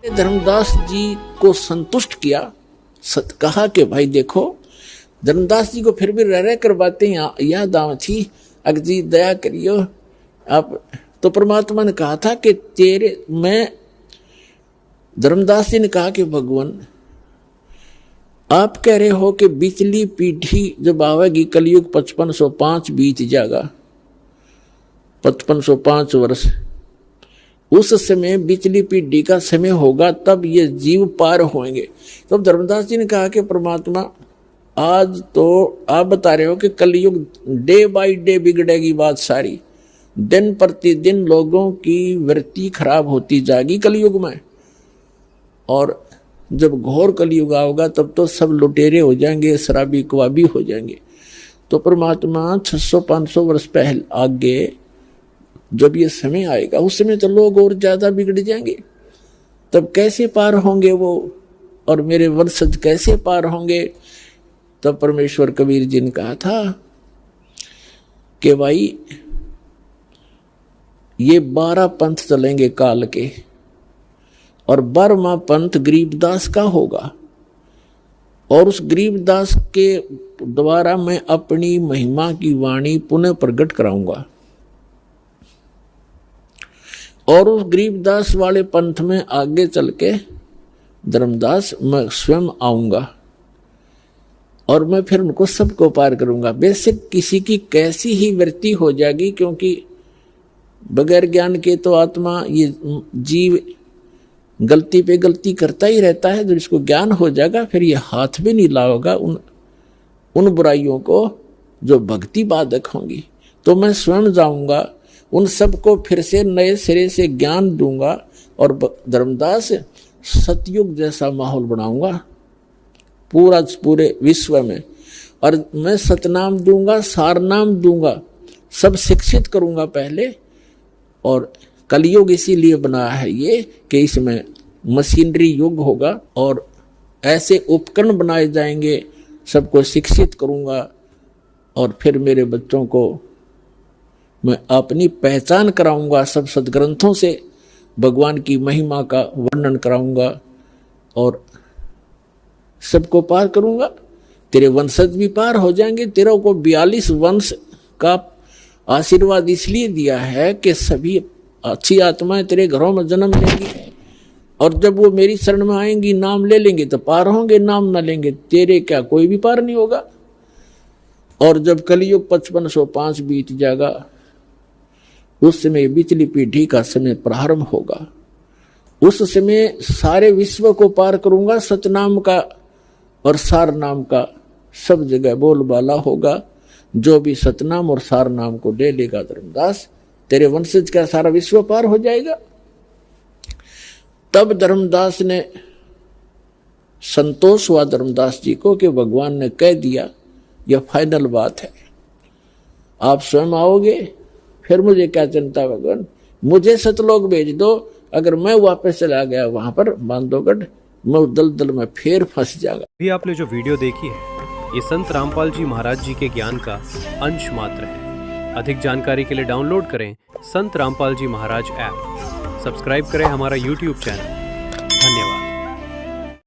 धर्मदास जी को संतुष्ट किया, कहा कि भाई देखो, धर्मदास जी को फिर भी रह कर बातें याद आव थी, अगर जी दया करियो आप। तो परमात्मा ने कहा था कि धर्मदास जी ने कहा कि भगवान आप कह रहे हो कि बिचली पीढ़ी जब आवेगी, कलयुग 5505 बीत जाएगा, 5505 वर्ष, उस समय बिचली पीढ़ी का समय होगा, तब ये जीव पार होंगे। तो धर्मदास जी ने कहा कि परमात्मा आज तो आप बता रहे हो कि कलयुग डे बाय डे बिगड़ेगी बात सारी, दिन प्रतिदिन लोगों की वृत्ति खराब होती जाएगी कलयुग में, और जब घोर कलयुग आओगा तब तो सब लुटेरे हो जाएंगे, शराबी कबाबी हो जाएंगे। तो परमात्मा 600-500 वर्ष पहले आगे जब ये समय आएगा, उस समय तो लोग और ज्यादा बिगड़ जाएंगे, तब कैसे पार होंगे वो, और मेरे वंशज कैसे पार होंगे। तब परमेश्वर कबीर जी ने कहा था कि भाई ये 12 पंथ चलेंगे काल के, और 12वां पंथ गरीबदास का होगा, और उस गरीबदास के द्वारा मैं अपनी महिमा की वाणी पुनः प्रकट कराऊंगा, और उस गरीबदास वाले पंथ में आगे चल के धर्मदास मैं स्वयं आऊंगा, और मैं फिर उनको सबको पार करूंगा। बेशक किसी की कैसी ही वृत्ति हो जाएगी, क्योंकि बगैर ज्ञान के तो आत्मा, ये जीव गलती पे गलती करता ही रहता है। जब इसको ज्ञान हो जाएगा फिर ये हाथ भी नहीं लाओगा उन बुराइयों को जो भक्ति बाधक होंगी। तो मैं स्वयं जाऊंगा, उन सबको फिर से नए सिरे से ज्ञान दूंगा, और धर्मदास सतयुग जैसा माहौल बनाऊंगा पूरे विश्व में, और मैं सतनाम दूंगा, सारनाम दूंगा, सब शिक्षित करूंगा पहले। और कलयुग इसीलिए बनाया है ये कि इसमें मशीनरी युग होगा, और ऐसे उपकरण बनाए जाएंगे, सबको शिक्षित करूंगा, और फिर मेरे बच्चों को मैं अपनी पहचान कराऊंगा, सब सदग्रंथों से भगवान की महिमा का वर्णन कराऊंगा, और सबको पार करूंगा। तेरे वंशज भी पार हो जाएंगे। तेरे को 42 वंश का आशीर्वाद इसलिए दिया है कि सभी अच्छी आत्माएं तेरे घरों में जन्म लेंगी, और जब वो मेरी शरण में आएंगी, नाम ले लेंगे तो पार होंगे, नाम ना लेंगे तेरे क्या कोई भी पार नहीं होगा। और जब कलयुग 5505 बीत जाएगा, उस समय बिचली पीढ़ी का समय प्रारंभ होगा। उस समय सारे विश्व को पार करूंगा, सतनाम का और सार नाम का सब जगह बोलबाला होगा। जो भी सतनाम और सार नाम को ले लेगा धर्मदास, तेरे वंशज का सारा विश्व पार हो जाएगा। तब धर्मदास ने संतोष हुआ धर्मदास जी को कि भगवान ने कह दिया, यह फाइनल बात है, आप स्वयं आओगे, फिर मुझे क्या चिंता भगवान, मुझे सतलोक भेज दो। अगर मैं वापस चला गया वहां पर बांधवगढ़, मैं दलदल में फिर फंस जाएगा। भी आपने जो वीडियो देखी है, ये संत रामपाल जी महाराज जी के ज्ञान का अंश मात्र है। अधिक जानकारी के लिए डाउनलोड करें संत रामपाल जी महाराज ऐप, सब्सक्राइब करें हमारा YouTube चैनल।